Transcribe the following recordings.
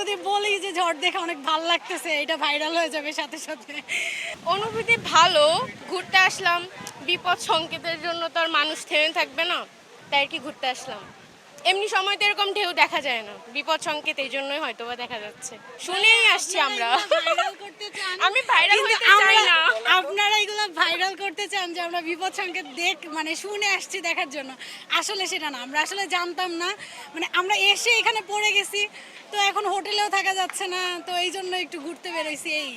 যদি বলি যে ঝড় দেখে অনেক ভালো লাগতেছে, এটা ভাইরাল হয়ে যাবে সাথে সাথে। অনুভূতি ভালো, ঘুরতে আসলাম। বিপদ সংকেতের জন্য তো আর মানুষ থেমে থাকবে না, তাই আর কি ঘুরতে আসলাম। এমনি সময় তো এরকম ঢেউ দেখা যায় না, বিপদ সংকেত এই জন্যই হয়তো বা দেখা যাচ্ছে, শুনেই আসছি আমরা। ভাইরাল করতে চান, আমি ভাইরাল কিন্তু হতে চাই না। আপনারা এগুলো ভাইরাল করতে চান যে আমরা বিপদ সংকেত মানে শুনে আসছি দেখার জন্য। আসলে সেটা না, আমরা আসলে জানতাম না, মানে আমরা এসে এখানে পড়ে গেছি, তো এখন হোটেলেও থাকা যাচ্ছে না, তো এই জন্য একটু ঘুরতে বেরোইছি। এই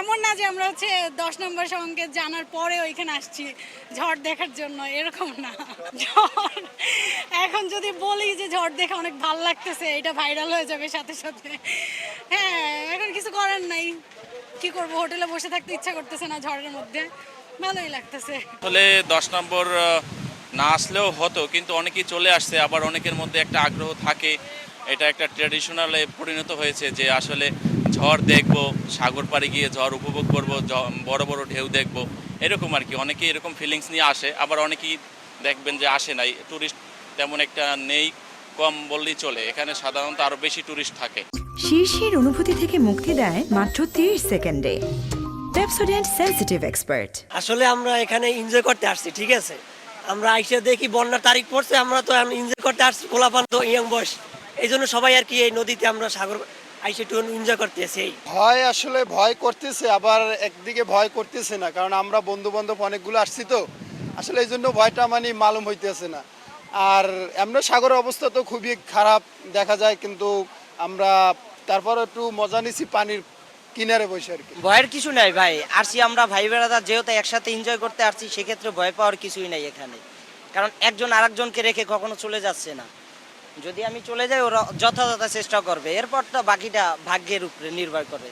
এমন না যে আমরা 10 নম্বর সংকেত জানার পরে ওইখানে আসছি ঝড় দেখার জন্য, এরকম না। ঝড় এখন যদি বলি যে ঝড় দেখে অনেক ভালো লাগতেছে, এটা ভাইরাল হয়ে যাবে সাথে সাথে। হ্যাঁ, এখন কিছু করার নাই, কি করব, হোটেলে বসে থাকতে ইচ্ছা করতেছে না ঝড়ের মধ্যে, ভালোই লাগতেছে। আসলে 10 নম্বর না আসলেও হতো, কিন্তু অনেকেই চলে আসছে, আবার অনেকের মধ্যে একটা আগ্রহ থাকে। এটা একটা ট্র্যাডিশনালে পরিণত হয়েছে যে আসলে ঝড় দেখব, সাগর পাড়ে গিয়ে ঝড় উপভোগ করব, বড় বড় ঢেউ দেখব, এরকম আর কি। অনেকেই এরকম ফিলিংস নিয়ে আসে, আবার অনেকেই দেখবেন যে আসে নাই। ট্যুরিস্ট তেমন একটা নেই, কম বললেই চলে। এখানে সাধারণত আরও বেশি ট্যুরিস্ট থাকে। শীর্ষের অনুভূতি থেকে মুক্তি দেয় মাত্র 30 সেকেন্ডে। Pepsodent sensitive expert. আসলে আমরা এখানে এনজয় করতে আসছি, ঠিক আছে। আমরা আইসা দেখি বন্যার তারিখ পড়ছে, আমরা তো এনজয় করতে আসছি, খোলাপান তো ইয়াং বয়স, এই জন্য সবাই আর কি এই নদীতে আমরা সাগর আইসা একটু এনজয় করতে আসি। ভয় আসলে ভয় করতেছে, আবার একদিকে ভয় করতেছে না, কারণ আমরা বন্ধু বান্ধব অনেকগুলো আসছি তো, আসলে এই জন্য ভয়টা মানে মালুম হইতেছে না। আর এমনি সাগরের অবস্থা তো খুবই খারাপ দেখা যায়, কিন্তু আমরা তারপর একটু মজা নিছি পানির কিনারে বসে আর কি। ভয়ের কিছু নাই ভাই, আসছি আমরা ভাই বেড়াদার, যেহেতু একসাথে এনজয় করতে আসছি, সেক্ষেত্রে ভয় পাওয়ার কিছুই নাই এখানে। কারণ একজন আরেকজনকে রেখে কখনো চলে যাচ্ছে না। যদি আমি চলে যাই, ওরা যথাযথ চেষ্টা করবে, এরপর তো বাকিটা ভাগ্যের উপরে নির্ভর করে।